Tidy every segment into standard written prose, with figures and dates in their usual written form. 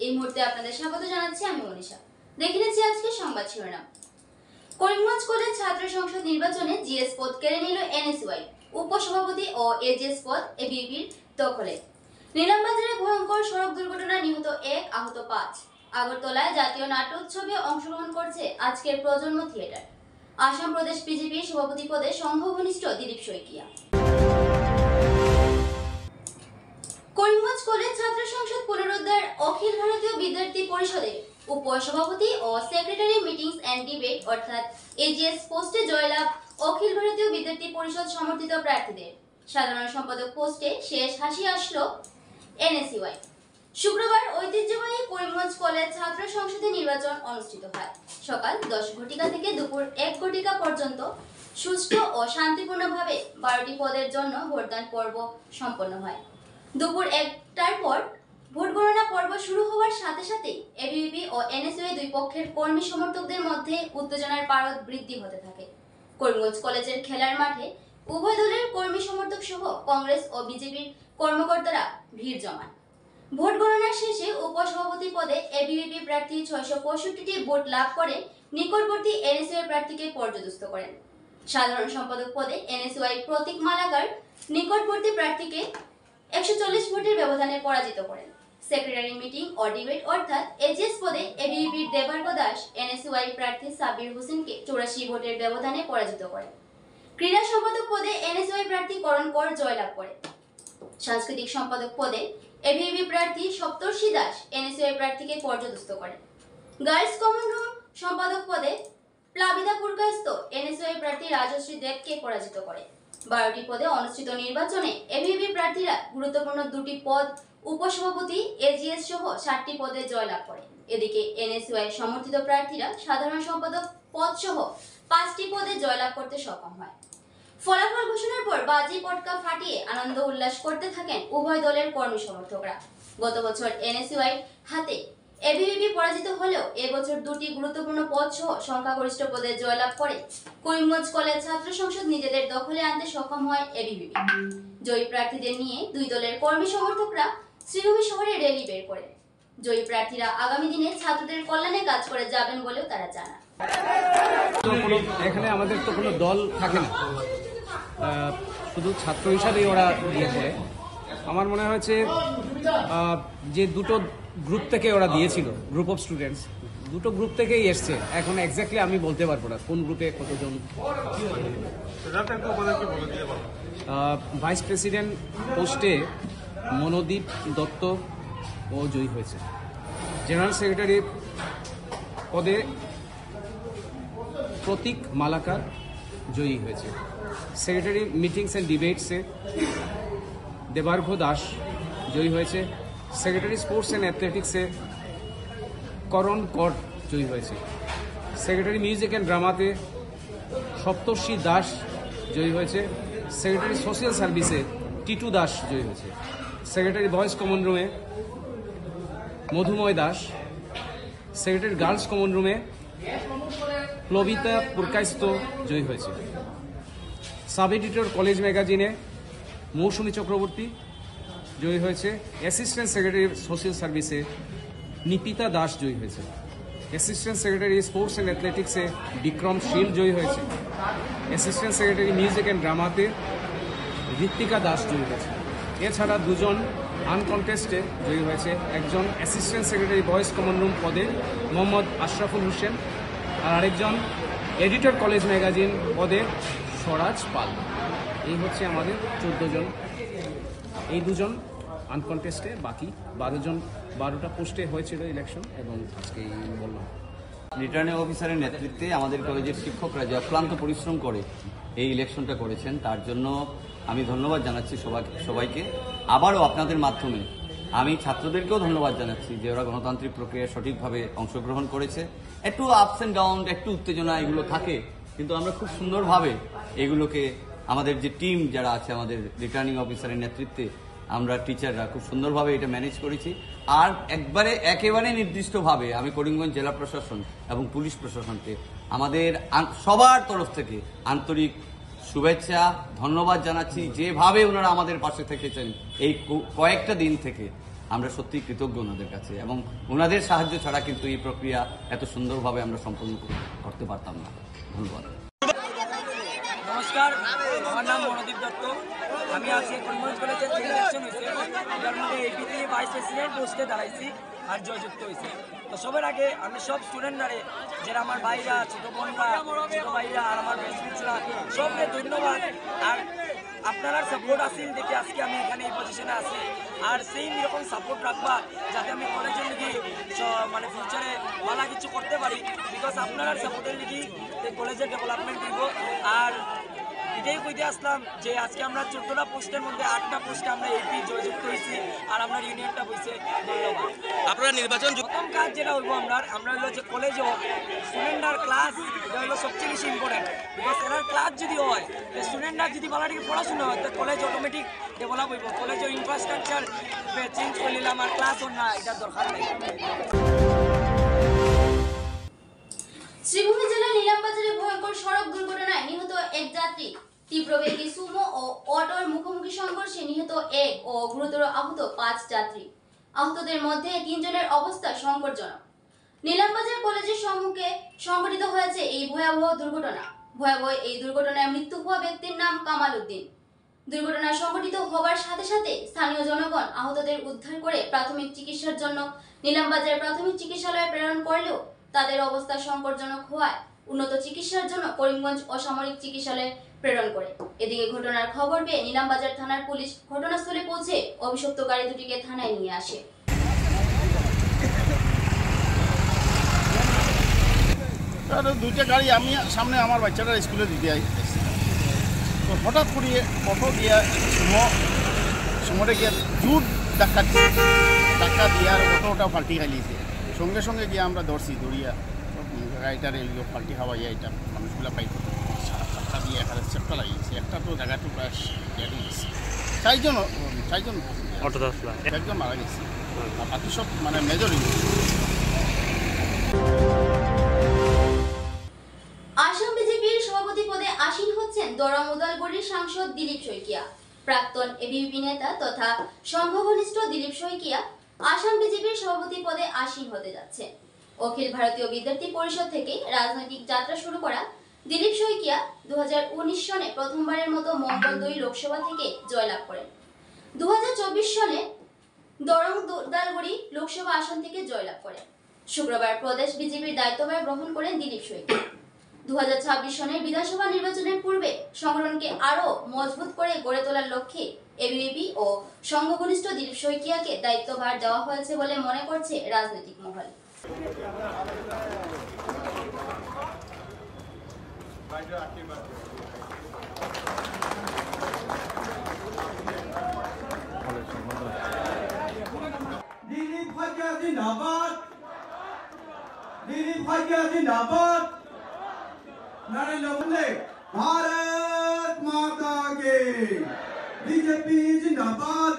এই মুহূর্তে আপনাদের স্বাগত জানাচ্ছি আমি মনীষা। দেখে নিচ্ছি আজকে সংবাদ শিরোনাম। করিমগঞ্জ কলেজ ছাত্র সংসদ নির্বাচনে জিএস পদ কেড়ে নিল এনএসইউআই। উপসভাপতি ও এজিএস পদ এবিভির দখলে। নীলামবাজারে ভয়ঙ্কর সড়ক দুর্ঘটনায় নিহত 1, আহত 5। আগরতলায় জাতীয় নাট্যোৎসবে অংশগ্রহণ করছে আজকের প্রজন্ম থিয়েটার। আসাম প্রদেশ বিজেপির সভাপতি পদে সংঘঘনিষ্ঠ দিলীপ শইকিয়া। করিমগঞ্জ কলেজ ছাত্র সংসদ পুনরুদ্ধার অখিল ভারতীয় বিদ্যার্থী পরিষদের উপসভাপতি ও সেক্রেটারি মিটিংস এন্ড ডিবেট অর্থাৎ এজিএস পোস্টে জয়লাভ অখিল ভারতীয় বিদ্যার্থী পরিষদ সমর্থিত প্রার্থীদের। সাধারণ সম্পাদক পোস্টে শেষ হাসি আসলো এনএসইউআই। শুক্রবার ঐতিহ্যবাহী করিমগঞ্জ কলেজ ছাত্র সংসদে নির্বাচন অনুষ্ঠিত হয়। সকাল 10 ঘটিকা থেকে দুপুর 1 ঘটিকা পর্যন্ত সুষ্ঠু ও শান্তিপূর্ণভাবে 12টি পদের জন্য ভোটদান পর্ব সম্পন্ন হয়। দুপুর 1টার পর ভোট গণনা পর্ব শুরু হওয়ার সাথে সাথেই এবিভিপি ও এনএসইউআই দুই পক্ষের কর্মী সমর্থকদের মধ্যে উত্তেজনার পারদ বৃদ্ধি হতে থাকে। করিমগঞ্জ কলেজের খেলার মাঠে উভয় দলের কর্মী সমর্থক সহ কংগ্রেস ও বিজেপির কর্মকর্তারা ভিড় জমান। ভোট গণনার শেষে উপসভাপতি পদে এবিভিপি প্রার্থী 665টি ভোট লাভ করে নিকটবর্তী এনএসইউআই প্রার্থীকে পর্যদস্ত করেন। সাধারণ সম্পাদক পদে এনএসইউআই প্রতীক মালাকার নিকটবর্তী প্রার্থীকে 140 ভোটের ব্যবধানে পরাজিত করেন। সেক্রেটারি মিটিং ও ডিবেট অর্থাৎ এজিএস পদে এবিভিপির দেবার্গ দাস এনএসইউআই প্রার্থী সাবির হোসেনকে 84 ভোটের ব্যবধানে পরাজিত করেন। ক্রীড়া সম্পাদক পদে এনএসইউআই প্রার্থী করণ কর জয়লাভ করে। সাংস্কৃতিক সম্পাদক পদে এবিভিপি প্রার্থী সপ্তর্ষি দাস এনএসইউআই প্রার্থীকে পর্যদস্ত করেন। গার্লস কমন রুম সম্পাদক পদে প্লাবিদা পুরকাস্ত এনএসইউআই প্রার্থী রাজশ্রী দেবকে পরাজিত করে। 12টি পদে অনুষ্ঠিত নির্বাচনে এবিভিপি প্রার্থীরা গুরুত্বপূর্ণ 2টি পদ, উপসভাপতি, এজিএস সহ 7টি পদে জয়লাভ করে। এদিকে এনএসইউআই সমর্থিত প্রার্থীরা সাধারণ সম্পাদক পদ সহ 5টি পদে জয়লাভ করতে সক্ষম হয়। ফলাফল ঘোষণার পর বাজি পটকা ফাটিয়ে আনন্দ উল্লাস করতে থাকেন উভয় দলের কর্মী সমর্থকরা। গত বছর এনএসইউআই হাতে এবিভিপি পরাজিত হলেও এবছর 2টি গুরুত্বপূর্ণ পদ সহ সংখ্যাগরিষ্ঠ পদে জয়লাভ করে করিমগঞ্জ কলেজ ছাত্র সংসদ নিজেদের দখলে আনতে সক্ষম হয় এবিভিপি। জয়ী প্রার্থীদের নিয়ে দুই দলের কর্মী সমর্থকরা শ্রীভূমি শহরে র্যালি বের করেন। জয়ী প্রার্থীরা আগামী দিনে ছাত্রদের কল্যাণে কাজ করে যাবেন বলেও তারা জানান। এখানে আমাদের তো কোনো দল থাকে না, শুধু ছাত্র হিসাবেই ওরা দিয়ে পড়ে। আমার মনে হয়েছে যে দুটো গ্রুপ থেকে ওরা দিয়েছিল, গ্রুপ অফ স্টুডেন্টস, দুটো গ্রুপ থেকেই এসছে। এখন এক্স্যাক্টলি আমি বলতে পারবো না কোন গ্রুপে কতজন। ভাইস প্রেসিডেন্ট পোস্টে মনোদীপ দত্ত ও জয়ী হয়েছে। জেনারেল সেক্রেটারি পদে প্রতীক মালাকার জয়ী হয়েছে। সেক্রেটারি মিটিংস অ্যান্ড ডিবেটসে দেবার্ঘ দাস জয়ী হয়েছে। সেক্রেটারি স্পোর্টস অ্যান্ড অ্যাথলেটিক্সে করণ কর জয়ী হয়েছে। সেক্রেটারি মিউজিক অ্যান্ড ড্রামাতে সপ্তর্ষি দাস জয়ী হয়েছে। সেক্রেটারি সোশ্যাল সার্ভিসে টিটু দাস জয়ী হয়েছে। সেক্রেটারি বয়েজ কমন রুমে মধুময় দাস। সেক্রেটারি গার্লস কমন রুমে প্লবিতা পুরকাইস্ত জয়ী হয়েছে। সাব এডিটর কলেজ ম্যাগাজিনে মৌসুমী চক্রবর্তী জয়ী হয়েছে। অ্যাসিস্ট্যান্ট সেক্রেটারি সোশ্যাল সার্ভিসে নিপিতা দাস জয়ী হয়েছে। অ্যাসিস্ট্যান্ট সেক্রেটারি স্পোর্টস অ্যান্ড অ্যাথলেটিক্সে বিক্রম শীল জয়ী হয়েছে। অ্যাসিস্ট্যান্ট সেক্রেটারি মিউজিক অ্যান্ড ড্রামাতে ঋত্বিকা দাস জয়ী হয়েছে। এছাড়া দুজন আনকন্টেস্টে জয়ী হয়েছে। একজন assistant secretary boys common room পদে মোহাম্মদ আশরাফুল হোসেন, আর আরেকজন এডিটর কলেজ ম্যাগাজিন পদে স্বরাজ পাল। এই হচ্ছে আমাদের 14 জন। এই দুজন আনকন্টেস্টে, বাকি 12টা পোস্টে হয়েছিল ইলেকশন, এবং আজকে বললাম রিটার্নিং অফিসারের নেতৃত্বে আমাদের কলেজের শিক্ষকরা যে অক্লান্ত পরিশ্রম করে এই ইলেকশনটা করেছেন, তার জন্য আমি ধন্যবাদ জানাচ্ছি সবাইকে। আবারও আপনাদের মাধ্যমে আমি ছাত্রদেরকেও ধন্যবাদ জানাচ্ছি যে ওরা গণতান্ত্রিক প্রক্রিয়ায় সঠিকভাবে অংশগ্রহণ করেছে। একটু আপস অ্যান্ড ডাউন, একটু উত্তেজনা এগুলো থাকে, কিন্তু আমরা খুব সুন্দরভাবে এগুলোকে আমাদের যে টিম যারা আছে আমাদের রিটার্নিং অফিসারের নেতৃত্বে আমরা টিচাররা খুব সুন্দরভাবে এটা ম্যানেজ করেছি। আর একেবারে নির্দিষ্টভাবে আমি করিমগঞ্জ জেলা প্রশাসন এবং পুলিশ প্রশাসনকে আমাদের সবার তরফ থেকে আন্তরিক শুভেচ্ছা, ধন্যবাদ জানাচ্ছি। যেভাবে ওনারা আমাদের পাশে থেকেছেন এই কয়েকটা দিন থেকে, আমরা সত্যিই কৃতজ্ঞ ওনাদের কাছে, এবং ওনাদের সাহায্য ছাড়া কিন্তু এই প্রক্রিয়া এত সুন্দরভাবে আমরা সম্পন্ন করতে পারতাম না। ধন্যবাদ। নমস্কার, আমার নাম মনোদীপ দত্ত। আমি আজকে করিমগঞ্জ কলেজের যে ইলেকশন হয়েছে তার মধ্যে এপি থেকে ভাইস প্রেসিডেন্ট পোস্টে দাঁড়াইছি আর জয়যুক্ত হয়েছে। তো সবার আগে আমি সব স্টুডেন্টরা, যারা আমার ভাইরা, ছোটো বোনরা, ছোটো ভাইরা আর আমার বেস্টফ্রেন্ডসরা সবকে ধন্যবাদ। আর আপনারা সাপোর্ট আসেন দেখে আজকে আমি এখানে এই পজিশনে আছি, আর সেই রকম সাপোর্ট রাখবা যাতে আমি কলেজের লিগে মানে ফিউচারে ভালো কিছু করতে পারি। বিকজ আপনারা সাপোর্টের লিগে কলেজের ডেভেলপমেন্ট দিব। আর এটাই কইতে আসলাম যে আজকে আমরা 14টা পোস্টের মধ্যে 8টা পোস্টে আমরা এপি জয়যুক্ত হয়েছি আর আপনার ইউনিয়নটা হয়েছে। ধন্যবাদ। আপনারা নির্বাচন প্রথম কাজ যেটা হইব আমরা হলো যে কলেজও স্টুডেন্টরা ক্লাস, এটা হলো সবচেয়ে বেশি ইম্পর্টেন্ট। বিকজ এনার ক্লাস যদি হয়, স্টুডেন্টরা যদি ভালো থেকে পড়াশোনা হয়, তো কলেজ অটোমেটিক ডেভেলপ হইব। কলেজের ইনফ্রাস্ট্রাকচার চেঞ্জ করে নিলাম আর ক্লাস ওর না, এটার দরকার নেই। শ্রীভূমি জেলার নিলামবাজারে ভয়ঙ্কর সড়ক দুর্ঘটনায় নিহত এক যাত্রী, তীব্রবেগী সুমো ও অটোর মুখোমুখি সংঘর্ষে নিহত 1 ও গুরুতর আহত 5 যাত্রী। আহতদের মধ্যে 3 জনের অবস্থা সংকটজনক। নিলামবাজার কলেজের সম্মুখে সংঘটিত হয়েছে এই ভয়াবহ দুর্ঘটনা। ভয়াবহ এই দুর্ঘটনায় মৃত্যু হওয়া ব্যক্তির নাম কামাল উদ্দিন। দুর্ঘটনা সংঘটিত হওয়ার সাথে সাথে স্থানীয় জনগণ আহতদের উদ্ধার করে প্রাথমিক চিকিৎসার জন্য নিলামবাজার প্রাথমিক চিকিৎসালয়ে প্রেরণ করলেও তাদের অবস্থা সংকটজনক হওয়ায় উন্নত চিকিৎসার জন্য করিমগঞ্জ অসামরিক চিকিৎসালয়ে প্রেরণ করে। এদিকে ঘটনার খবর পেয়ে নিলামবাজার থানার পুলিশ ঘটনাস্থলে পৌঁছে অভিযুক্ত গাড়ি দুটিকে থানায় নিয়ে আসে। দুইটা গাড়ি আমি সামনে আমার বাচ্চারা স্কুলে দিতে আসছি, তো হঠাৎ করে অটো দিয়া সুমোটা গিয়ে জুট ধাক্কা দিচ্ছে। ধাক্কা দিয়ে আর অটোটা ফাল্টি খাইলিছে। সঙ্গে সঙ্গে গিয়ে আমরা ধরছি, দৌড়িয়া গাড়িটার এলিও ফাল্টি খাওয়াইয়া এটা মানুষগুলা পাই ধাক্কা দিয়ে এখানে চেপটা লাগিয়েছে। একটা তো জায়গাটা প্রায় গেড়ে গেছে। চারজন একজন মারা গেছে, আর বাকি সব মানে মেজর। আসাম বিজেপির সভাপতি পদে আসীন হচ্ছেন দরং উদালগুড়ির সাংসদ দিলীপ শইকিয়া। প্রাক্তন এবিভিপি নেতা তথা সংঘঘনিষ্ঠ দিলীপ শইকিয়া আসাম বিজেপির সভাপতি পদে আসীন হতে যাচ্ছে। অখিল ভারতীয় বিদ্যার্থী পরিষদ থেকে রাজনৈতিক যাত্রা শুরু করা দিলীপ শইকিয়া 2019 সনে প্রথমবারের মতো মঙ্গলদৈ লোকসভা থেকে জয়লাভ করেন। 2024 সনে দরং উদালগুড়ি লোকসভা আসন থেকে জয়লাভ করেন। শুক্রবার প্রদেশ বিজেপির দায়িত্বভার গ্রহণ করেন দিলীপ শইকিয়া। 2026 সনের বিধানসভা নির্বাচনের পূর্বে সংগঠনকে আরো মজবুত করে গড়ে তোলার লক্ষ্যে এবিভিপি ও সংঘঘনিষ্ঠ দিলীপ শইকিয়াকে দায়িত্বভার দেওয়া হয়েছে বলে মনে করছে রাজনৈতিক মহল। दिलीप भाग्य जिंदाबाद, दिलीप भाग्य जिंदाबाद, नरेंद्र मोदी भारत माता के, बीजेपी जिंदाबाद।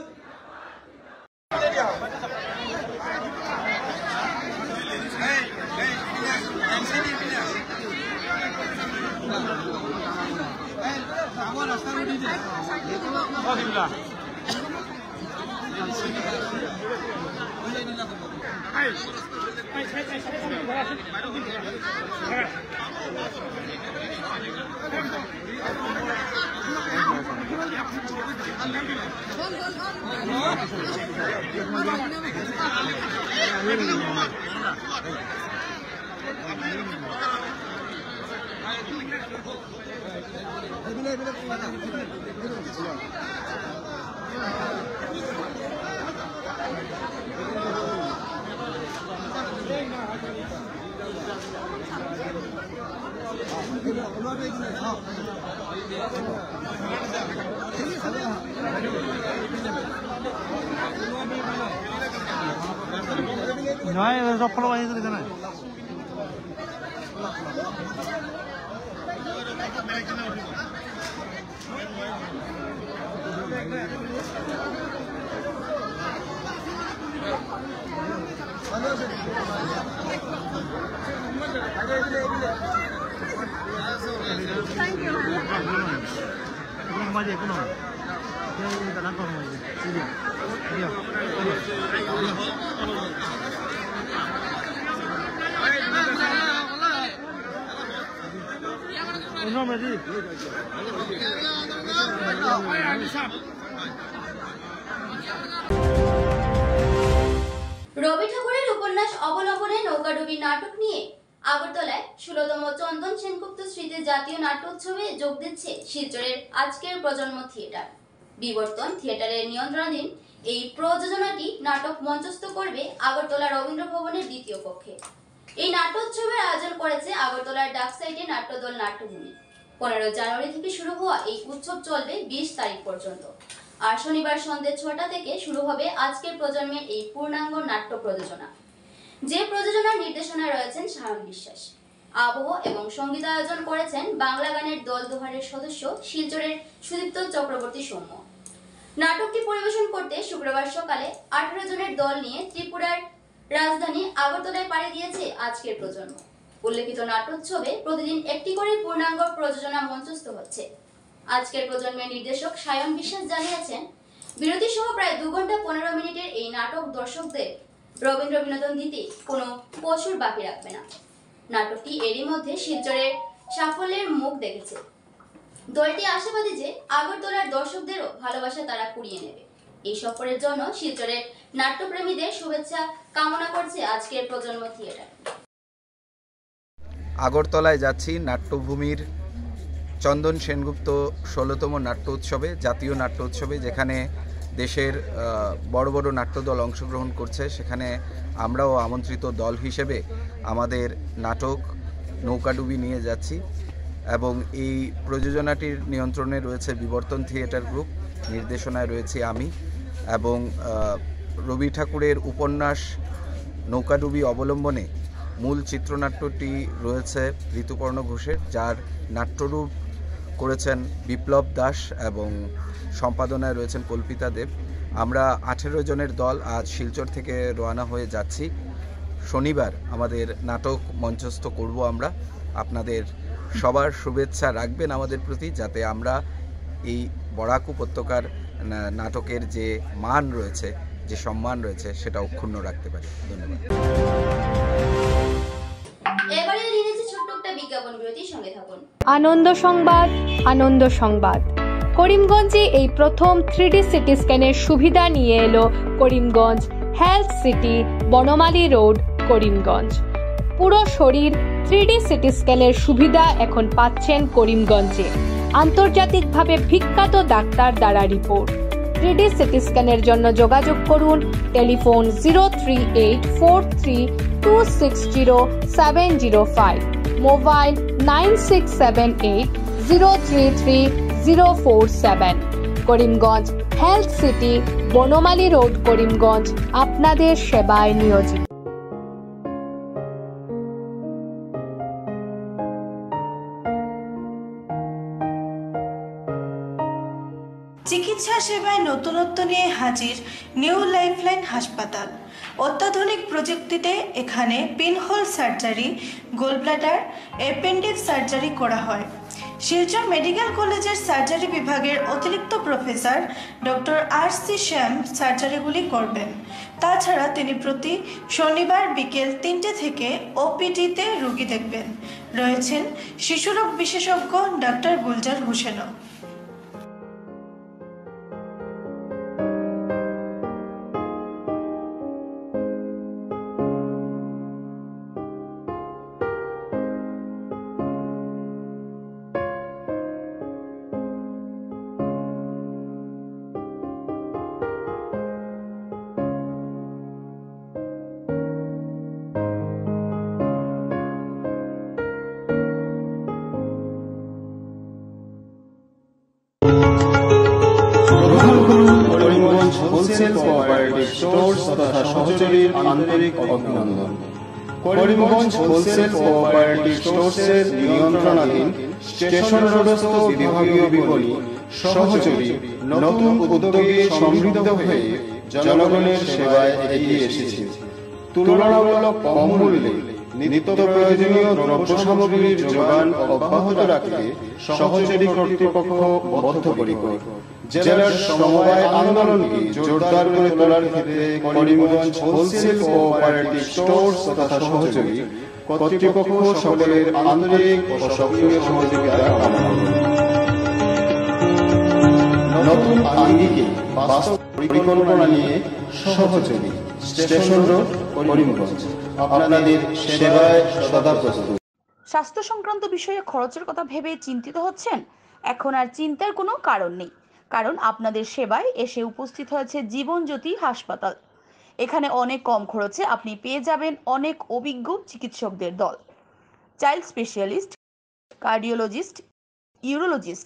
নয় সব ফলো বানিয়ে দিলে না মাঝে কোনো রবি ঠাকুরের উপন্যাস অবলম্বনে নৌকাডুবি নাটক নিয়ে আগরতলায় ১৬তম চন্দন সেনগুপ্ত স্মৃতি জাতীয় নাট্যোৎসবে যোগ দিচ্ছে শিলচরের আজকের প্রজন্ম থিয়েটার। বিবর্তন থিয়েটারের নিয়ন্ত্রণাধীন এই প্রযোজনাটি নাটক মঞ্চস্থ করবে আগরতলা রবীন্দ্র ভবনের দ্বিতীয় কক্ষে। এই নাট্যোৎসবের আয়োজন করেছে আগরতলার ডাকসাইটে নাট্যদল নাট্যভূমি। ১৫ জানুয়ারি থেকে শুরু হওয়া এই উৎসব চলবে ২০ তারিখ পর্যন্ত। আর শনিবার সন্ধ্যে ৬টা থেকে শুরু হবে আজকের প্রজন্মের এই পূর্ণাঙ্গ নাট্য প্রযোজনা, যে প্রযোজনার নির্দেশনায় রয়েছেন সায়ন বিশ্বাস। আবহ এবং সঙ্গীতায়োজন করেছেন বাংলা গানের দল দোহারের সদস্য শিলচরের সুদীপ্ত চক্রবর্তী সৌম্য। নাটকটি পরিবেশন করতে শুক্রবার সকালে ১৮ জনের দল নিয়ে ত্রিপুরার রাজধানী আগরতলায় পাড়ি দিয়েছে আজকের প্রজন্ম। উল্লেখিত নাট্যোৎসবে প্রতিদিন একটি করে পূর্ণাঙ্গ প্রযোজনা মঞ্চস্থ হচ্ছে। আজকের প্রজন্মের নির্দেশক সায়ন বিশ্বাস জানিয়েছেন, বিরতি সহ প্রায় ২ ঘন্টা ১৫ মিনিটের এই নাটক দর্শকদের রবীন্দ্র বিনোদন দিতে কোনো কসুর বাকি রাখবে না। নাটকটি এরই মধ্যে শিলচরের সাফল্যের মুখ দেখেছে। দলটি আশাবাদী যে আগরতলার দর্শকদেরও ভালোবাসা তারা কুড়িয়ে নেবে। এই সফরের জন্য শিলচরের নাট্যপ্রেমীদের শুভেচ্ছা কামনা করছে আজকের প্রজন্ম থিয়েটার। আগরতলায় যাচ্ছি নাট্যভূমির চন্দন সেনগুপ্ত ১৬তম নাট্য উৎসবে, জাতীয় নাট্য উৎসবে, যেখানে দেশের বড় বড় নাট্যদল অংশগ্রহণ করছে। সেখানে আমরাও আমন্ত্রিত দল হিসেবে আমাদের নাটক নৌকাডুবি নিয়ে যাচ্ছি এবং এই প্রযোজনাটির নিয়ন্ত্রণে রয়েছে বিবর্তন থিয়েটার গ্রুপ, নির্দেশনায় রয়েছি আমি এবং রবি ঠাকুরের উপন্যাস নৌকাডুবি অবলম্বনে মূল চিত্রনাট্যটি রয়েছে ঋতুপর্ণ ঘোষের, যার নাট্যরূপ করেছেন বিপ্লব দাস এবং সম্পাদনায় রয়েছেন কল্পিতা দেব। আমরা ১৮ জনের দল আজ শিলচর থেকে রওনা হয়ে যাচ্ছি। শনিবার আমাদের নাটক মঞ্চস্থ করব আমরা। আপনাদের সবার শুভেচ্ছা রাখবেন আমাদের প্রতি, যাতে আমরা এই বরাক উপত্যকার নাটকের যে মান রয়েছে, যে সম্মান রয়েছে, সেটা অক্ষুণ্ণ রাখতে পারি। ধন্যবাদ। এবারে নিয়েছে ছোট্ট একটা বিজ্ঞাপন বিরতি, সঙ্গে থাকুন। আনন্দ সংবাদ, আনন্দ সংবাদ। করিমগঞ্জে এই প্রথম 3D সিটি স্ক্যানের সুবিধা নিয়ে এলো Karimganj health city, Banamali road, Karimganj. পুরো শরীর 3D সিটি স্ক্যানের সুবিধা এখন পাচ্ছেন করিমগঞ্জে। আন্তর্জাতিকভাবে বিখ্যাত ডাক্তার দ্বারা রিপোর্ট। 3D সিটি স্ক্যানের জন্য যোগাযোগ করুন telephone 03843260705, mobile 9678033047। Karimganj health city, Banamali road, Karimganj আপনাদের সেবায় নিয়োজিত। চিকিৎসা সেবায় নতুনত্ব নিয়ে হাজির নিউ লাইফলাইন হাসপাতাল। অত্যাধুনিক প্রযুক্তিতে এখানে pinhole surgery, gallbladder, appendix surgery করা হয়। শিলচর মেডিকেল কলেজের সার্জারি বিভাগের অতিরিক্ত প্রফেসর ডক্টর RC শ্যাম সার্জারিগুলি করবেন। তাছাড়া তিনি প্রতি শনিবার বিকেল 3টে থেকে OPD-তে রোগী দেখবেন। রয়েছেন শিশুরোগ বিশেষজ্ঞ ডক্টর গুলজার হোসেনও। হোলসেল কোঅপারেটিভ স্টোর্স তথা সহযোগীর আন্তরিক অভিনন্দন। করিমগঞ্জ হোলসেল কোঅপারেটিভ স্টোর্সের নিয়ন্ত্রণাধীন স্টেশন রোডস্থ বিভাগীয় বিপণী সহযোগী নতুন উদ্যোগে সমৃদ্ধ হয়ে জনগণের সেবায় এগিয়ে এসেছে। তুলনামূলক কম মূল্যে নিত্য প্রয়োজনীয় দ্রব্য সামগ্রীর যোগান অব্যাহত রাখতে সহযোগী কর্তৃপক্ষ বদ্ধপরিকর। জেলার সমবায় আন্দোলনকে জোরদার করে তোলার ক্ষেত্রে করিমগঞ্জ হোলসেল কোঅপারেটিভ স্টোর্স তথা সহযোগী কর্তৃপক্ষ সকলের আন্তরিক ও সক্রিয় সহযোগিতা কামনা করি। নতুন আঙ্গিকে বাস্তব পরিকল্পনা নিয়ে সহযোগী স্টেশন রোড করিমগঞ্জ আপনাদের সেবায় সদা প্রস্তুত। স্বাস্থ্য সংক্রান্ত বিষয়ে খরচের কথা ভেবে চিন্তিত হচ্ছেন? এখন আর চিন্তার কোনো কারণ নেই, কারণ আপনাদের সেবায় এসে উপস্থিত হয়েছে জীবনজ্যোতি হাসপাতাল। এখানে অনেক কম খরচে আপনি পেয়ে যাবেন অনেক অভিজ্ঞ চিকিৎসকদের দল। Child specialist, cardiologist, urologist,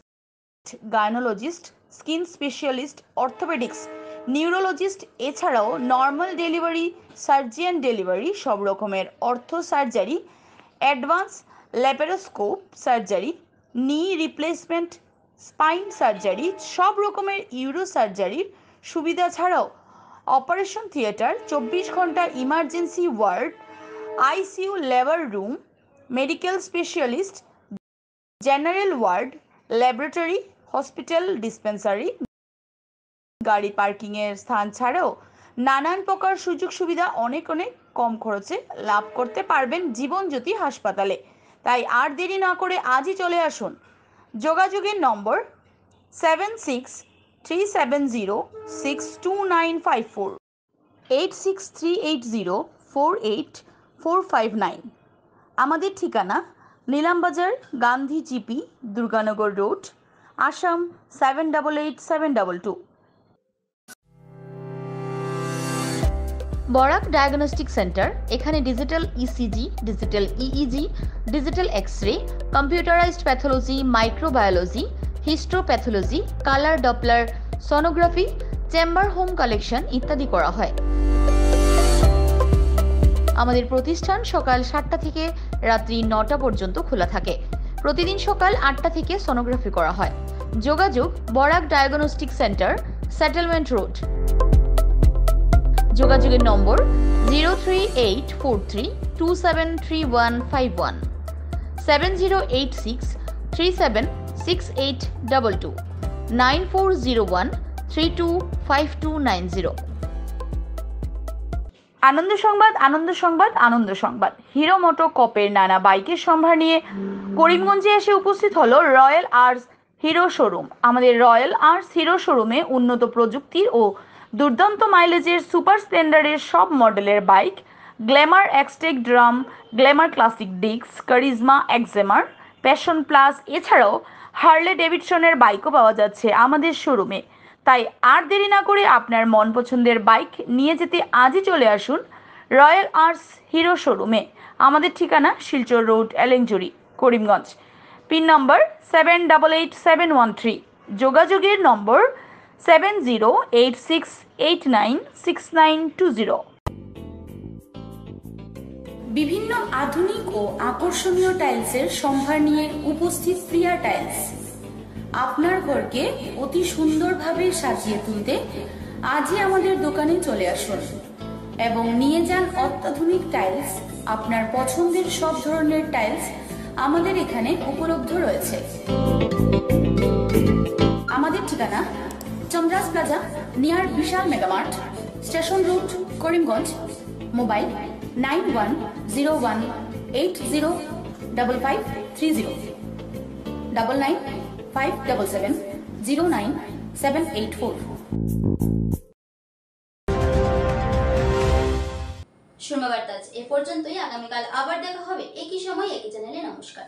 gynaecologist, skin specialist, orthopaedics, neurologist, এছাড়াও নর্মাল ডেলিভারি, সার্জিয়ান ডেলিভারি, সব রকমের ortho surgery, advance laparoscope surgery, knee replacement, spine surgery, সব রকমের ইউরো সার্জারির সুবিধা ছাড়াও অপারেশন থিয়েটার, 24 ঘন্টা emergency ward, ICU labour room, medical specialist, general ward, laboratory, hospital dispensary, গাড়ি পার্কিংয়ের স্থান ছাড়াও নানান প্রকার সুযোগ সুবিধা অনেক কম খরচে লাভ করতে পারবেন জীবনজ্যোতি হাসপাতালে। তাই আর দেরি না করে আজই চলে আসুন। যোগাযোগের নম্বর 7637062954, 8638048459। আমাদের ঠিকানা Nilambazar, Gandhi GP, Durganagar road, Assam 788722। Barak diagnostic centre, এখানে digital ECG, digital EEG, digital x-ray, computerised pathology, microbiology, histopathology, colour doppler sonography, chamber home collection ইত্যাদি করা হয়। আমাদের প্রতিষ্ঠান সকাল 7টা থেকে রাত্রি 9টা পর্যন্ত খোলা থাকে। প্রতিদিন সকাল 8টা থেকে সোনোগ্রাফি করা হয়। যোগাযোগ Barak diagnostic centre, settlement road. যোগাযোগের নম্বর 03843273151, 7086376822, 9401325290। আনন্দ সংবাদ, আনন্দ সংবাদ, আনন্দ সংবাদ। হিরো মোটো কপের নানা বাইকের সম্ভার নিয়ে করিমগঞ্জে এসে উপস্থিত হলো রয়্যাল আর্টস হিরো শোরুম। আমাদের রয়্যাল আর্টস হিরো শোরুমে উন্নত প্রযুক্তির ও দুর্দান্ত মাইলেজের সুপার স্প্লেন্ডারের সব মডেলের bike, Glamour Xtec drum, Glamour Classic disc, Karizma XMR, Passion Plus, এছাড়াও হার্লে ডেভিডসনের বাইকও পাওয়া যাচ্ছে আমাদের শোরুমে। তাই আর দেরি না করে আপনার মন পছন্দের বাইক নিয়ে যেতে আজই চলে আসুন রয়্যাল আর্টস হিরো শোরুমে। আমাদের ঠিকানা শিলচর রোড, এলেংজুরি, করিমগঞ্জ। পিন নম্বর 788713। যোগাযোগের নম্বর 7086896920। বিভিন্ন আধুনিক ও আকর্ষণীয় টাইলসের সম্ভার নিয়ে উপস্থিত প্রিয়া টাইলস। আপনার ঘরকে অতি সুন্দরভাবে সাজিয়ে তুলতে আজই আমাদের দোকানে চলে আসুন এবং নিয়ে যান অত্যাধুনিক টাইলস। আপনার পছন্দের সব ধরনের টাইলস আমাদের এখানে উপলব্ধ রয়েছে। আমাদের ঠিকানা Chandra's plaza, near Vishal Mega Mart, station road, Karimganj. Mobile 9101805530, 9957709784। শূন্যবার্তা এ পর্যন্তই। আগামীকাল আবার দেখা হবে একই সময় একই চ্যানেলে। নমস্কার।